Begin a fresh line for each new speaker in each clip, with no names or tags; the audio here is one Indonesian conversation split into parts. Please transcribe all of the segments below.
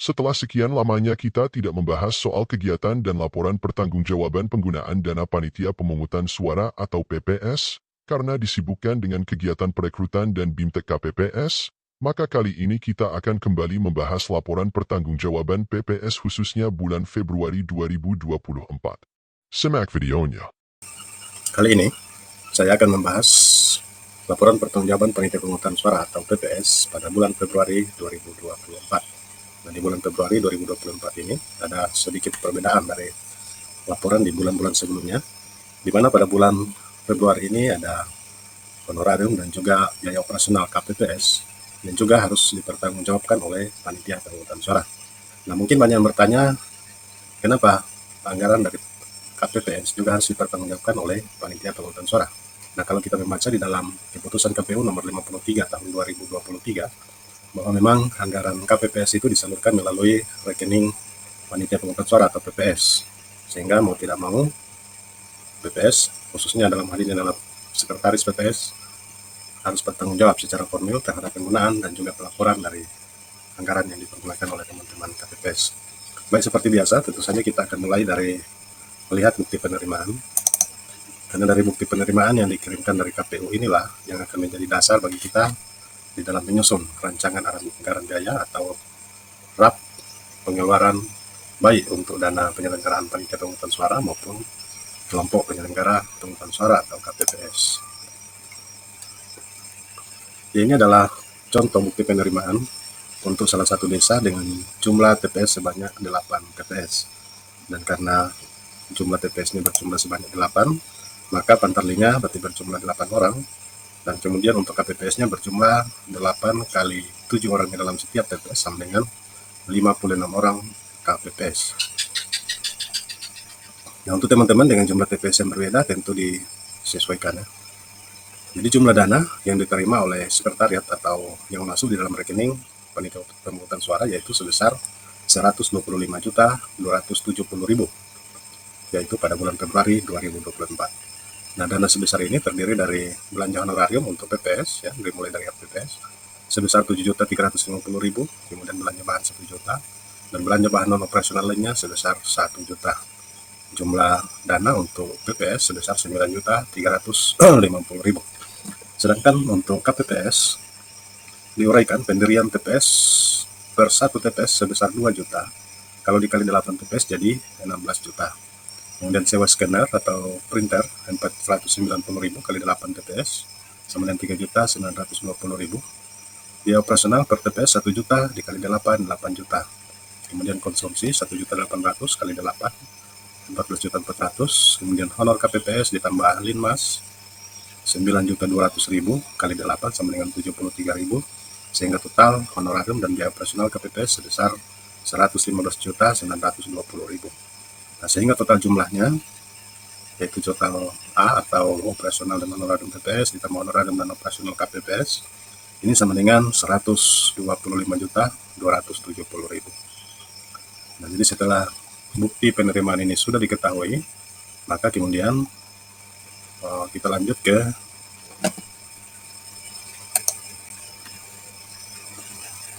Setelah sekian lamanya kita tidak membahas soal kegiatan dan laporan pertanggungjawaban penggunaan dana Panitia Pemungutan Suara atau PPS, karena disibukkan dengan kegiatan perekrutan dan BIMTEK KPPS, maka kali ini kita akan kembali membahas laporan pertanggungjawaban PPS khususnya bulan Februari 2024. Simak videonya.
Kali ini, saya akan membahas laporan pertanggungjawaban Panitia Pemungutan Suara atau PPS pada bulan Februari 2024. Nah, di bulan Februari 2024 ini ada sedikit perbedaan dari laporan di bulan-bulan sebelumnya, di mana pada bulan Februari ini ada honorarium dan juga biaya operasional KPPS yang juga harus dipertanggungjawabkan oleh Panitia Pemungutan Suara. Nah, mungkin banyak yang bertanya, kenapa anggaran dari KPPS juga harus dipertanggungjawabkan oleh Panitia Pemungutan Suara. Nah, kalau kita membaca di dalam keputusan KPU nomor 53 tahun 2023, bahwa memang anggaran KPPS itu disalurkan melalui rekening Panitia Pemungutan Suara atau PPS, sehingga mau tidak mau PPS, khususnya dalam hal ini adalah sekretaris PPS, harus bertanggung jawab secara formil terhadap penggunaan dan juga pelaporan dari anggaran yang dipergunakan oleh teman-teman KPPS. Baik, seperti biasa, tentu saja kita akan mulai dari melihat bukti penerimaan, karena dari bukti penerimaan yang dikirimkan dari KPU inilah yang akan menjadi dasar bagi kita di dalam menyusun rancangan anggaran biaya atau RAP pengeluaran baik untuk dana penyelenggaraan Panitia Pemungutan Suara maupun kelompok penyelenggara pemungutan suara atau KPPS. Ya, ini adalah contoh bukti penerimaan untuk salah satu desa dengan jumlah TPS sebanyak 8 TPS. Dan karena jumlah TPS ini berjumlah sebanyak 8, maka pantarlinya berarti berjumlah 8 orang, dan kemudian untuk KPPS-nya berjumlah 8 kali 7 orang di dalam setiap TPS sama dengan 56 orang KPPS. Nah, untuk teman-teman dengan jumlah TPS yang berbeda tentu disesuaikan ya. Jadi jumlah dana yang diterima oleh sekretariat atau yang masuk di dalam rekening Panitia Pemungutan Suara yaitu sebesar 125.270.000, yaitu pada bulan Februari 2024. Nah, dana sebesar ini terdiri dari belanja honorarium untuk PPS, ya, dimulai dari PPS, sebesar 7.350.000, kemudian belanja bahan 1 juta, dan belanja bahan non-operasional lainnya sebesar 1 juta. Jumlah dana untuk PPS sebesar 9.350.000. Sedangkan untuk KPPS, diuraikan pendirian TPS per 1 TPS sebesar 2 juta, kalau dikali 8 TPS jadi 16 juta. Kemudian sewa scanner atau printer 490.000 kali 8 TPS sama dengan 3.920.000. Biaya operasional per TPS 1 juta dikali 8, 8 juta. Kemudian konsumsi 1.800.000 kali 8, 14.400.000. Kemudian honor KPPS ditambah linmas 9.200.000 kali 8 sama dengan 73.000, sehingga total honorarium dan biaya operasional KPPS sebesar 115.920.000. Nah, sehingga total jumlahnya yaitu total A atau operasional dan honorarium PPS ditambah honorarium dan operasional KPPS ini sama dengan 125.270.000. Nah, jadi setelah bukti penerimaan ini sudah diketahui, maka kemudian kita lanjut ke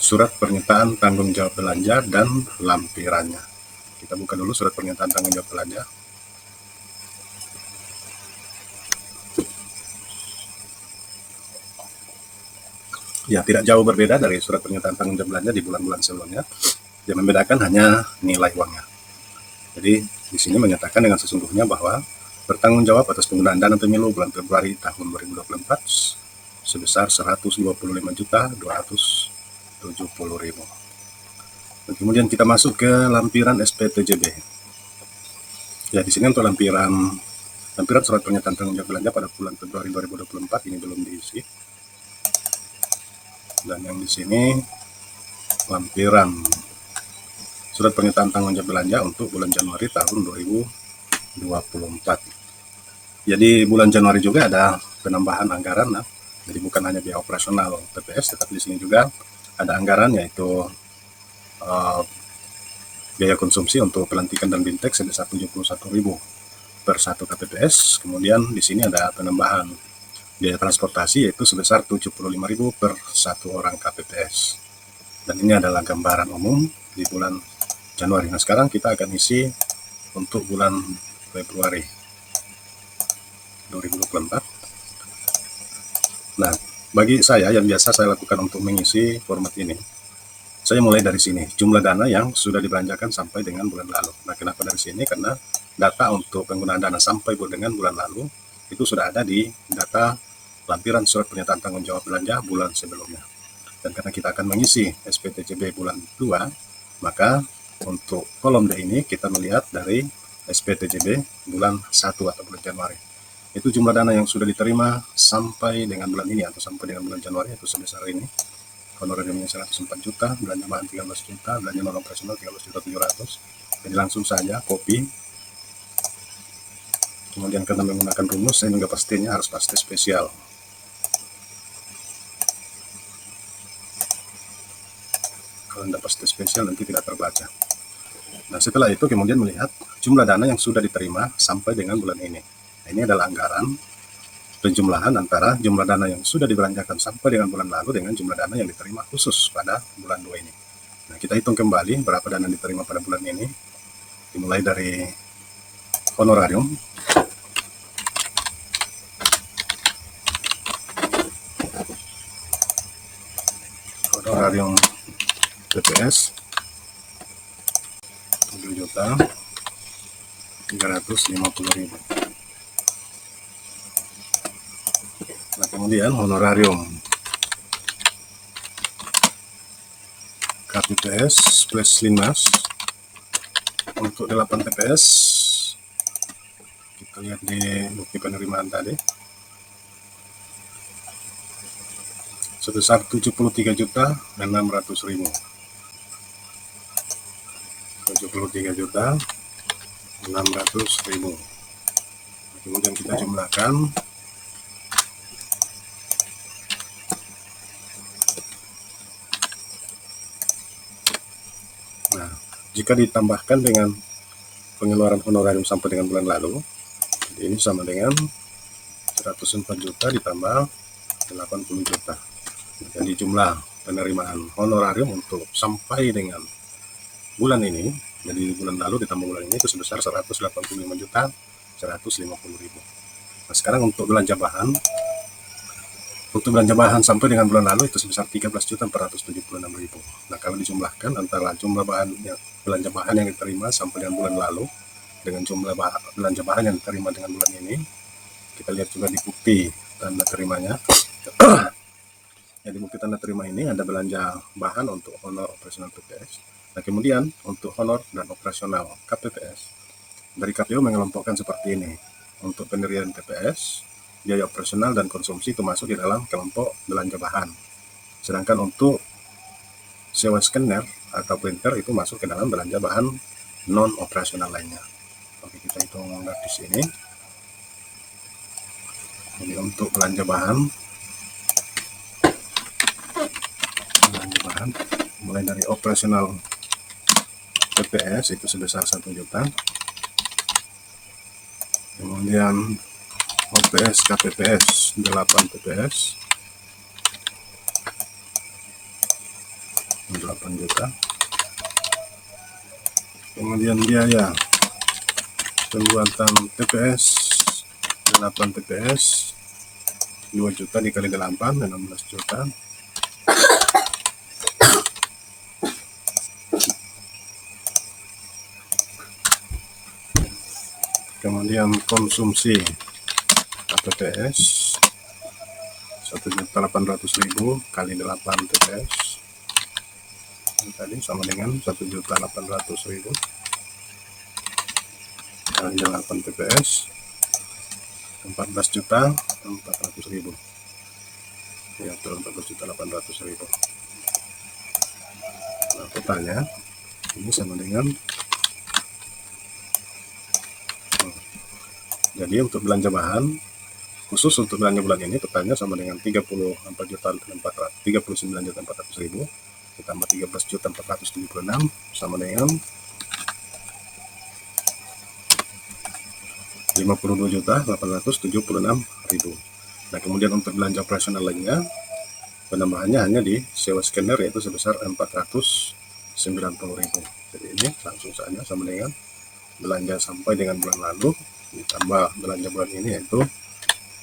surat pernyataan tanggung jawab belanja dan lampirannya. Kita buka dulu surat pernyataan tanggung jawab belanja. Ya, tidak jauh berbeda dari surat pernyataan tanggung jawab belanja di bulan-bulan sebelumnya. Yang membedakan hanya nilai uangnya. Jadi di sini menyatakan dengan sesungguhnya bahwa bertanggung jawab atas penggunaan dana pemilu bulan Februari tahun 2024 sebesar 125.270.000. Dan kemudian kita masuk ke lampiran SPTJB. Ya, di sini untuk lampiran surat pernyataan tanggung jawab belanja pada bulan Februari 2024 ini belum diisi. Dan yang di sini lampiran surat pernyataan tanggung jawab belanja untuk bulan Januari tahun 2024. Jadi bulan Januari juga ada penambahan anggaran, nah. Jadi bukan hanya biaya operasional PPS, tetapi di sini juga ada anggaran yaitu biaya konsumsi untuk pelantikan dan BIMTEK sebesar 71.000 per 1 KPPS. Kemudian di sini ada penambahan biaya transportasi yaitu sebesar 75.000 per 1 orang KPPS. Dan ini adalah gambaran umum di bulan Januari. Nah, sekarang kita akan isi untuk bulan Februari 2024. Nah, bagi saya yang biasa saya lakukan untuk mengisi format ini, saya mulai dari sini, jumlah dana yang sudah dibelanjakan sampai dengan bulan lalu. Nah, kenapa dari sini? Karena data untuk penggunaan dana sampai dengan bulan lalu itu sudah ada di data lampiran surat pernyataan tanggung jawab belanja bulan sebelumnya. Dan karena kita akan mengisi SPTJB bulan 2, maka untuk kolom D ini kita melihat dari SPTJB bulan 1 atau bulan Januari. Itu jumlah dana yang sudah diterima sampai dengan bulan ini atau sampai dengan bulan Januari itu sebesar ini. Honorariumnya 104 juta, belanja bahan 13 juta, belanja non operasional 13.700. Jadi langsung saja copy. Kemudian karena menggunakan rumus, saya juga pastinya harus paste spesial. Kalau tidak paste spesial nanti tidak terbaca. Nah, setelah itu kemudian melihat jumlah dana yang sudah diterima sampai dengan bulan ini. Nah, ini adalah anggaran penjumlahan antara jumlah dana yang sudah dibelanjakan sampai dengan bulan lalu dengan jumlah dana yang diterima khusus pada bulan 2 ini. Nah, kita hitung kembali berapa dana diterima pada bulan ini. Dimulai dari honorarium. Honorarium PPS 7.350.000. Nah, kemudian honorarium KPPS plus Linmas untuk 8 TPS, kita lihat di bukti penerimaan tadi, sebesar 73.600.000. 73.600.000. Kemudian kita jumlahkan. Nah, jika ditambahkan dengan pengeluaran honorarium sampai dengan bulan lalu, jadi ini sama dengan 104 juta ditambah 80 juta. Jadi jumlah penerimaan honorarium untuk sampai dengan bulan ini, jadi bulan lalu ditambah bulan ini itu sebesar 185.150.000. Nah, sekarang untuk belanja bahan sampai dengan bulan lalu itu sebesar 13.476.000. Nah, kalau dijumlahkan antara jumlah belanja bahan yang diterima sampai dengan bulan lalu dengan jumlah belanja bahan yang diterima dengan bulan ini, kita lihat juga di bukti tanda terimanya. Ya, di bukti tanda terima ini ada belanja bahan untuk honor operasional PPS. Nah, kemudian untuk honor dan operasional KPPS, dari KPU mengelompokkan seperti ini. Untuk pendirian TPS, biaya operasional dan konsumsi itu masuk di dalam kelompok belanja bahan. Sedangkan untuk sewa scanner atau printer itu masuk ke dalam belanja bahan non operasional lainnya. Oke, kita hitung di sini. Jadi untuk belanja bahan mulai dari operasional PPS itu sebesar 1 juta. Kemudian OPS KPPS 8 PPS 8 juta. Kemudian biaya pembuatan TPS 8 TPS 2 juta dikali 8 16 juta. Kemudian konsumsi KPPS 1.800.000 kali 8 TPS tadi sama dengan 1.800.000 kali 8 TPS 14.400.000. Ya, 14.800.000. Nah, totalnya ini sama dengan, jadi untuk belanja bahan khusus untuk belanja bulan ini totalnya sama dengan 39.400.000 ditambah 13.476 sama dengan 52.876.000. Nah, kemudian untuk belanja operasional lainnya penambahannya hanya di sewa scanner yaitu sebesar 419.000 90.000. Jadi ini langsung saja sama dengan belanja sampai dengan bulan lalu ditambah belanja bulan ini, yaitu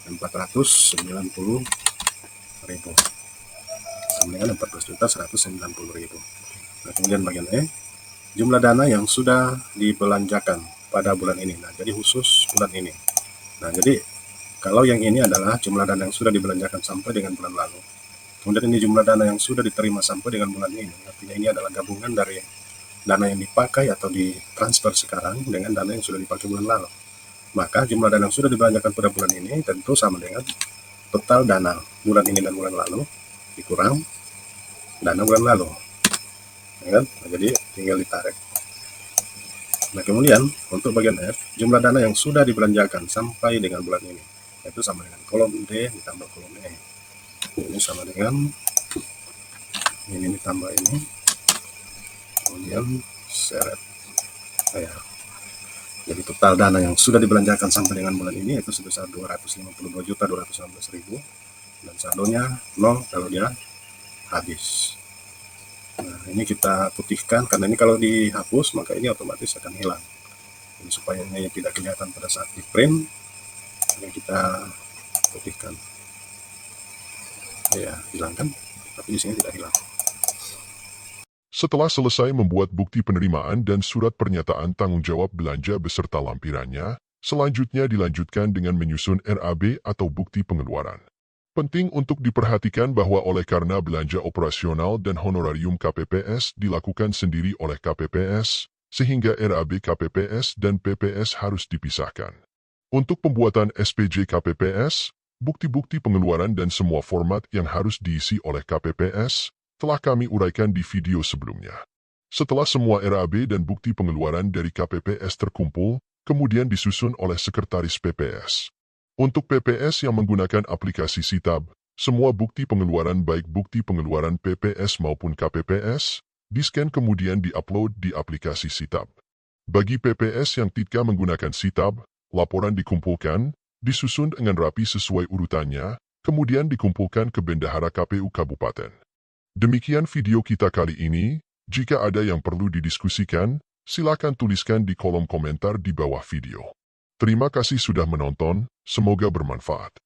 490.000 sama dengan 14.190.000. Nah, kemudian bagian E, jumlah dana yang sudah dibelanjakan pada bulan ini. Nah, jadi khusus bulan ini. Nah, jadi kalau yang ini adalah jumlah dana yang sudah dibelanjakan sampai dengan bulan lalu. Kemudian ini jumlah dana yang sudah diterima sampai dengan bulan ini. Artinya ini adalah gabungan dari dana yang dipakai atau ditransfer sekarang dengan dana yang sudah dipakai bulan lalu. Maka jumlah dana yang sudah dibelanjakan pada bulan ini tentu sama dengan total dana bulan ini dan bulan lalu dikurang dana bulan lalu. Ya kan? Nah, jadi tinggal ditarik. Nah, kemudian untuk bagian F, jumlah dana yang sudah dibelanjakan sampai dengan bulan ini, yaitu sama dengan kolom D ditambah kolom E. Ini sama dengan ini ditambah ini, kemudian seret. Ya. Jadi total dana yang sudah dibelanjakan sampai dengan bulan ini itu sebesar 252.216.000 dan saldonya 0 kalau dia habis. Nah, ini kita putihkan karena ini kalau dihapus maka ini otomatis akan hilang. Ini supaya ini tidak kelihatan pada saat di print, ini kita putihkan. Ya, hilangkan, tapi di sini tidak hilang.
Setelah selesai membuat bukti penerimaan dan surat pernyataan tanggung jawab belanja beserta lampirannya, selanjutnya dilanjutkan dengan menyusun RAB atau bukti pengeluaran. Penting untuk diperhatikan bahwa oleh karena belanja operasional dan honorarium KPPS dilakukan sendiri oleh KPPS, sehingga RAB KPPS dan PPS harus dipisahkan. Untuk pembuatan SPJ KPPS, bukti-bukti pengeluaran dan semua format yang harus diisi oleh KPPS telah kami uraikan di video sebelumnya. Setelah semua RAB dan bukti pengeluaran dari KPPS terkumpul, kemudian disusun oleh Sekretaris PPS. Untuk PPS yang menggunakan aplikasi Sitab, semua bukti pengeluaran baik bukti pengeluaran PPS maupun KPPS, di-scan kemudian di-upload di aplikasi Sitab. Bagi PPS yang tidak menggunakan Sitab, laporan dikumpulkan, disusun dengan rapi sesuai urutannya, kemudian dikumpulkan ke Bendahara KPU Kabupaten. Demikian video kita kali ini. Jika ada yang perlu didiskusikan, silakan tuliskan di kolom komentar di bawah video. Terima kasih sudah menonton, semoga bermanfaat.